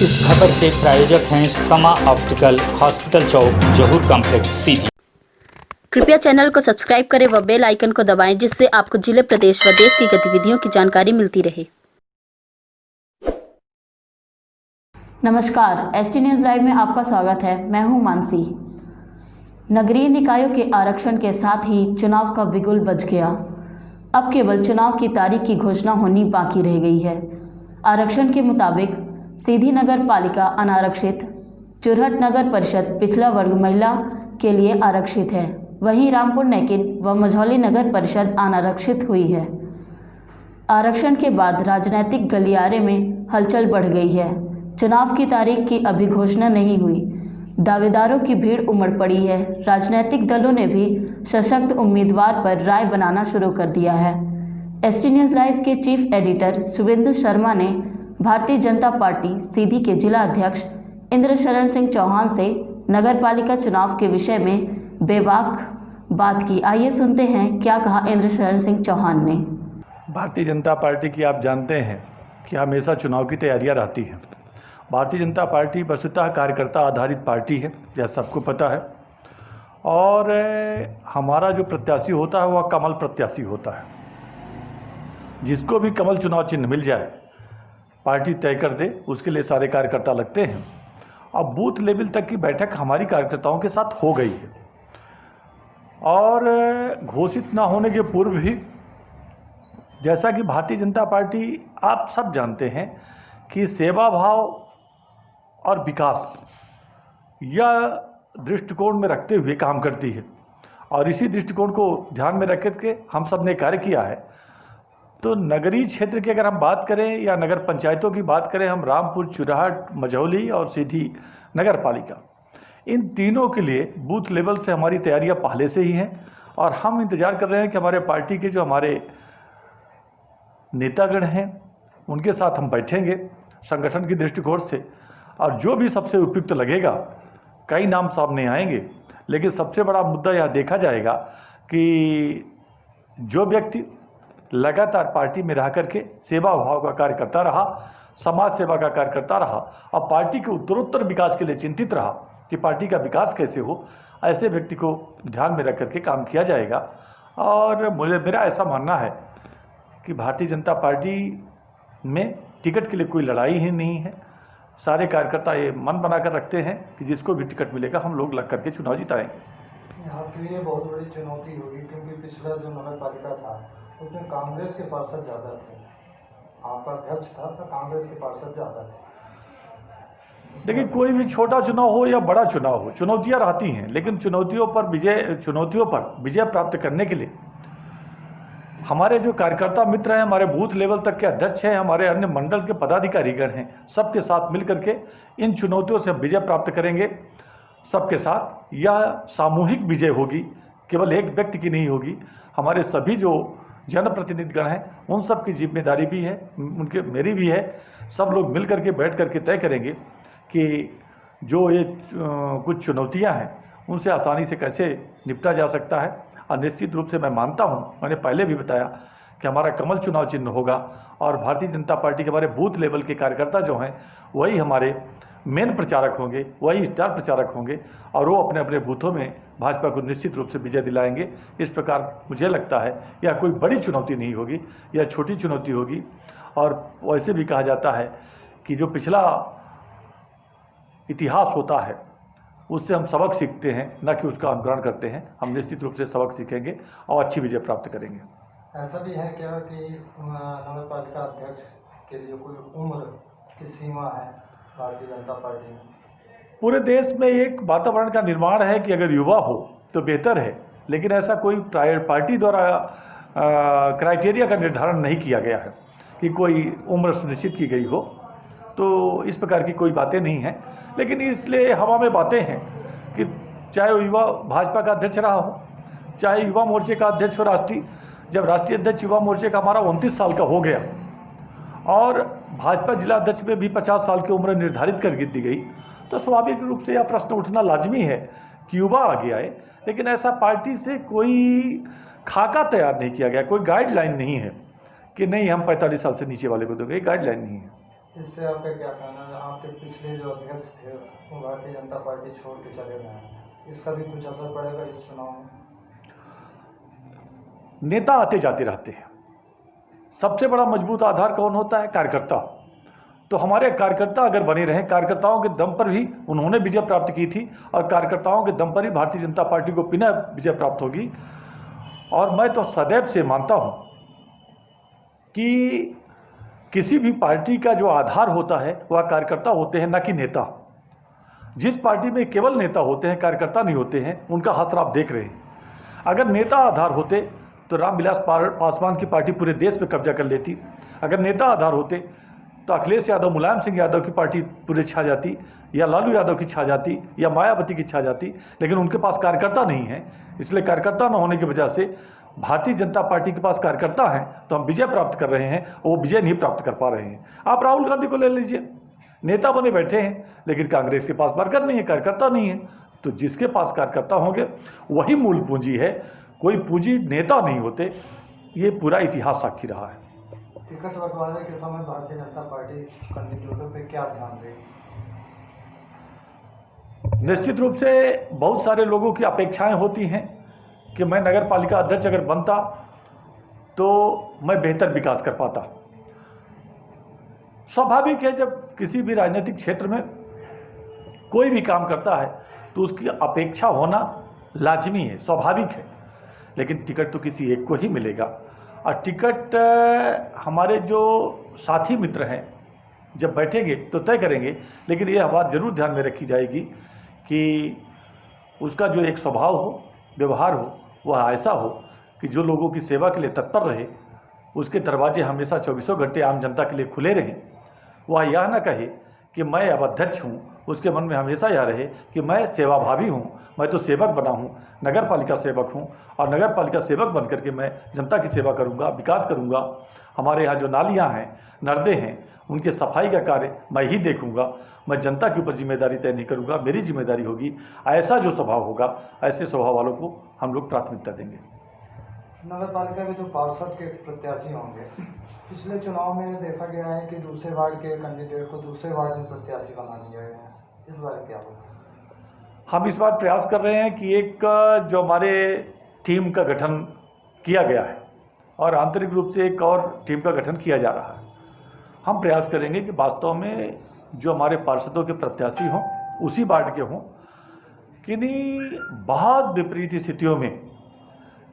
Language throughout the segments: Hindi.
इस खबर के प्रायोजक हैं समा ऑप्टिकल, हॉस्पिटल चौक, जहूर कॉम्प्लेक्स, सीधी। कृपया चैनल को सब्सक्राइब करें व बेल आइकन को दबाएं, जिससे आपको जिले, प्रदेश व देश की गतिविधियों की जानकारी मिलती रहे। नमस्कार, एसटी न्यूज़ लाइव में आपका स्वागत है। मैं हूं मानसी। नगरीय निकायों के आरक्षण के साथ ही चुनाव का बिगुल बज गया। अब केवल चुनाव की तारीख की घोषणा होनी बाकी रह गई है। आरक्षण के मुताबिक सीधी नगर पालिका अनारक्षित, चुरहट नगर परिषद पिछड़ा वर्ग महिला के लिए आरक्षित है। वहीं रामपुर नेकिन व मझौली नगर परिषद अनारक्षित हुई है। आरक्षण के बाद राजनीतिक गलियारे में हलचल बढ़ गई है। चुनाव की तारीख की अभी घोषणा नहीं हुई। दावेदारों की भीड़ उमड़ पड़ी है। राजनीतिक दलों ने भी सशक्त उम्मीदवार पर राय बनाना शुरू कर दिया है। एसटी न्यूज़ लाइव के चीफ एडिटर शुभेंदु शर्मा ने भारतीय जनता पार्टी सीधी के जिला अध्यक्ष इंद्रशरण सिंह चौहान से नगर पालिका चुनाव के विषय में बेबाक बात की। आइए सुनते हैं क्या कहा इंद्रशरण सिंह चौहान ने। भारतीय जनता पार्टी की आप जानते हैं कि हमेशा चुनाव की तैयारियां रहती हैं। भारतीय जनता पार्टी वस्तुतः कार्यकर्ता आधारित पार्टी है, यह सबको पता है। और हमारा जो प्रत्याशी होता है वह कमल प्रत्याशी होता है। जिसको भी कमल चुनाव चिन्ह मिल जाए, पार्टी तय कर दे, उसके लिए सारे कार्यकर्ता लगते हैं। अब बूथ लेवल तक की बैठक हमारी कार्यकर्ताओं के साथ हो गई है और घोषित ना होने के पूर्व भी, जैसा कि भारतीय जनता पार्टी आप सब जानते हैं कि सेवा भाव और विकास यह दृष्टिकोण में रखते हुए काम करती है और इसी दृष्टिकोण को ध्यान में रख करके हम सब ने कार्य किया है। तो नगरीय क्षेत्र की अगर हम बात करें या नगर पंचायतों की बात करें, हम रामपुर, चुरहट, मझौली और सीधी नगर पालिका, इन तीनों के लिए बूथ लेवल से हमारी तैयारियां पहले से ही हैं और हम इंतज़ार कर रहे हैं कि हमारे पार्टी के जो हमारे नेतागण हैं उनके साथ हम बैठेंगे संगठन की दृष्टिकोण से, और जो भी सबसे उपयुक्त लगेगा, कई नाम सामने आएंगे, लेकिन सबसे बड़ा मुद्दा यह देखा जाएगा कि जो व्यक्ति लगातार पार्टी में रह करके सेवा भाव का कार्य करता रहा, समाज सेवा का कार्य करता रहा और पार्टी के उत्तरोत्तर विकास के लिए चिंतित रहा कि पार्टी का विकास कैसे हो, ऐसे व्यक्ति को ध्यान में रख करके काम किया जाएगा। और मेरा ऐसा मानना है कि भारतीय जनता पार्टी में टिकट के लिए कोई लड़ाई ही नहीं है। सारे कार्यकर्ता ये मन बनाकर रखते हैं कि जिसको भी टिकट मिलेगा हम लोग लग करके चुनाव जिताएंगे। आपके लिए बहुत बड़ी चुनौती होगी, क्योंकि पिछला जो नगर पालिका था उसमें कांग्रेस के पार्षद ज़्यादा थे। आपका अध्यक्ष था तो कांग्रेस के पार्षद ज़्यादा थे। देखिए, कोई भी छोटा चुनाव हो या बड़ा चुनाव हो, चुनौतियां रहती हैं, लेकिन चुनौतियों पर विजय प्राप्त करने के लिए हमारे जो कार्यकर्ता मित्र हैं, हमारे बूथ लेवल तक के अध्यक्ष हैं, हमारे अन्य मंडल के पदाधिकारीगण हैं, सबके साथ मिल करके इन चुनौतियों से विजय प्राप्त करेंगे। सबके साथ यह सामूहिक विजय होगी, केवल एक व्यक्ति की नहीं होगी। हमारे सभी जो जनप्रतिनिधिगण हैं उन सब की जिम्मेदारी भी है, मेरी भी है। सब लोग मिल करके बैठ करके तय करेंगे कि जो ये कुछ चुनौतियाँ हैं उनसे आसानी से कैसे निपटा जा सकता है। और निश्चित रूप से मैं मानता हूं, मैंने पहले भी बताया कि हमारा कमल चुनाव चिन्ह होगा और भारतीय जनता पार्टी के हमारे बूथ लेवल के कार्यकर्ता जो हैं वही हमारे मेन प्रचारक होंगे, वही स्टार प्रचारक होंगे और वो अपने अपने बूथों में भाजपा को निश्चित रूप से विजय दिलाएंगे। इस प्रकार मुझे लगता है यह कोई बड़ी चुनौती नहीं होगी, यह छोटी चुनौती होगी। और वैसे भी कहा जाता है कि जो पिछला इतिहास होता है उससे हम सबक सीखते हैं, न कि उसका अनुकरण करते हैं। हम निश्चित रूप से सबक सीखेंगे और अच्छी विजय प्राप्त करेंगे। ऐसा भी है क्या कि नगर पालिका अध्यक्ष के लिए कोई उम्र की सीमा है भारतीय जनता पार्टी में? पूरे देश में एक वातावरण का निर्माण है कि अगर युवा हो तो बेहतर है, लेकिन ऐसा कोई पार्टी द्वारा क्राइटेरिया का निर्धारण नहीं किया गया है कि कोई उम्र सुनिश्चित की गई हो। तो इस प्रकार की कोई बातें नहीं हैं, लेकिन इसलिए हवा में बातें हैं कि चाहे वो युवा भाजपा का अध्यक्ष रहा हो, चाहे युवा मोर्चे का अध्यक्ष हो राष्ट्रीय, जब राष्ट्रीय अध्यक्ष युवा मोर्चे का हमारा 29 साल का हो गया और भाजपा जिला अध्यक्ष में भी 50 साल की उम्र निर्धारित कर दी गई, तो स्वाभाविक रूप से यह प्रश्न उठना लाजमी है कि युवा आगे आए। लेकिन ऐसा पार्टी से कोई खाका तैयार नहीं किया गया, कोई गाइडलाइन नहीं है कि नहीं हम 45 साल से नीचे वाले को देंगे, गाइडलाइन नहीं है। इस पे आपका क्या कहना है? आप आपके पिछले जो अध्यक्ष थे वो भारतीय जनता पार्टी छोड़ के चले गए हैं, इसका भी कुछ असर पड़ेगा इस चुनाव में? नेता आते जाते रहते हैं, सबसे बड़ा मजबूत आधार कौन होता है? कार्यकर्ता। तो हमारे कार्यकर्ता अगर बने रहें, कार्यकर्ताओं के दम पर ही उन्होंने विजय प्राप्त की थी और कार्यकर्ताओं के दम पर ही भारतीय जनता पार्टी को पुनः विजय प्राप्त होगी। और मैं तो सदैव से मानता हूं कि किसी भी पार्टी का जो आधार होता है वह कार्यकर्ता होते हैं, न कि नेता। जिस पार्टी में केवल नेता होते हैं, कार्यकर्ता नहीं होते हैं, उनका हश्र आप देख रहे हैं। अगर नेता आधार होते तो रामविलास पासवान की पार्टी पूरे देश पे कब्जा कर लेती। अगर नेता आधार होते तो अखिलेश यादव, मुलायम सिंह यादव की पार्टी पूरे छा जाती, या लालू यादव की छा जाती, या मायावती की छा जाती। लेकिन उनके पास कार्यकर्ता नहीं है, इसलिए कार्यकर्ता न होने की वजह से भारतीय जनता पार्टी के पास कार्यकर्ता हैं तो हम विजय प्राप्त कर रहे हैं, वो विजय नहीं प्राप्त कर पा रहे हैं। आप राहुल गांधी को ले लीजिए, नेता बने बैठे हैं लेकिन कांग्रेस के पास वर्कर नहीं है, कार्यकर्ता नहीं है। तो जिसके पास कार्यकर्ता होंगे वही मूल पूंजी है, कोई पूंजी नेता नहीं होते। ये पूरा इतिहास साक्षी रहा है। टिकट बंटवारे के समय भारतीय जनता पार्टी कैंडिडेटों पे क्या ध्यान देगी? निश्चित रूप से बहुत सारे लोगों की अपेक्षाएं होती हैं कि मैं नगर पालिका अध्यक्ष अगर बनता तो मैं बेहतर विकास कर पाता। स्वाभाविक है, जब किसी भी राजनीतिक क्षेत्र में कोई भी काम करता है तो उसकी अपेक्षा होना लाजमी है, स्वाभाविक है। लेकिन टिकट तो किसी एक को ही मिलेगा और टिकट हमारे जो साथी मित्र हैं जब बैठेंगे तो तय करेंगे। लेकिन यह बात जरूर ध्यान में रखी जाएगी कि उसका जो एक स्वभाव हो, व्यवहार हो, वह ऐसा हो कि जो लोगों की सेवा के लिए तत्पर रहे, उसके दरवाजे हमेशा 24 घंटे आम जनता के लिए खुले रहें। वह यह न कहे कि मैं अब अध्यक्ष हूँ, उसके मन में हमेशा यह रहे कि मैं सेवाभावी हूँ, मैं तो सेवक बना हूँ, नगर पालिका सेवक हूँ और नगर पालिका सेवक बन करके मैं जनता की सेवा करूँगा, विकास करूँगा। हमारे यहाँ जो नालियाँ हैं, नर्दे हैं, उनके सफाई का कार्य मैं ही देखूँगा। मैं जनता के ऊपर जिम्मेदारी तय नहीं करूँगा, मेरी जिम्मेदारी होगी। ऐसा जो स्वभाव होगा, ऐसे स्वभाव वालों को हम लोग प्राथमिकता देंगे। नगर पालिका के जो पार्षद के प्रत्याशी होंगे, पिछले चुनाव में देखा गया है कि दूसरे वार्ड के कैंडिडेट को दूसरे वार्ड में प्रत्याशी बना दिया गया है, इस बार क्या होगा? हम इस बार प्रयास कर रहे हैं कि एक जो हमारे टीम का गठन किया गया है और आंतरिक रूप से एक और टीम का गठन किया जा रहा है। हम प्रयास करेंगे कि वास्तव में जो हमारे पार्षदों के प्रत्याशी हों उसी वार्ड के हों। किन्हीं बहुत विपरीत स्थितियों में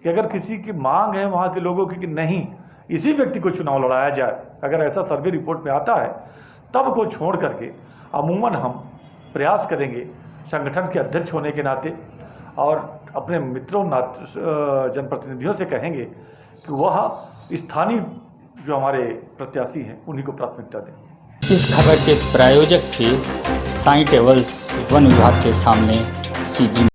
कि अगर किसी की मांग है वहाँ के लोगों की कि नहीं, इसी व्यक्ति को चुनाव लड़ाया जाए, अगर ऐसा सर्वे रिपोर्ट में आता है, तब को छोड़ करके अमूमन हम प्रयास करेंगे संगठन के अध्यक्ष होने के नाते और अपने मित्रों जनप्रतिनिधियों से कहेंगे कि वह स्थानीय जो हमारे प्रत्याशी हैं उन्हीं को प्राथमिकता दें। इस खबर के प्रायोजक थे साईं ट्रेवल्स, वन विभाग के सामने, सीधी।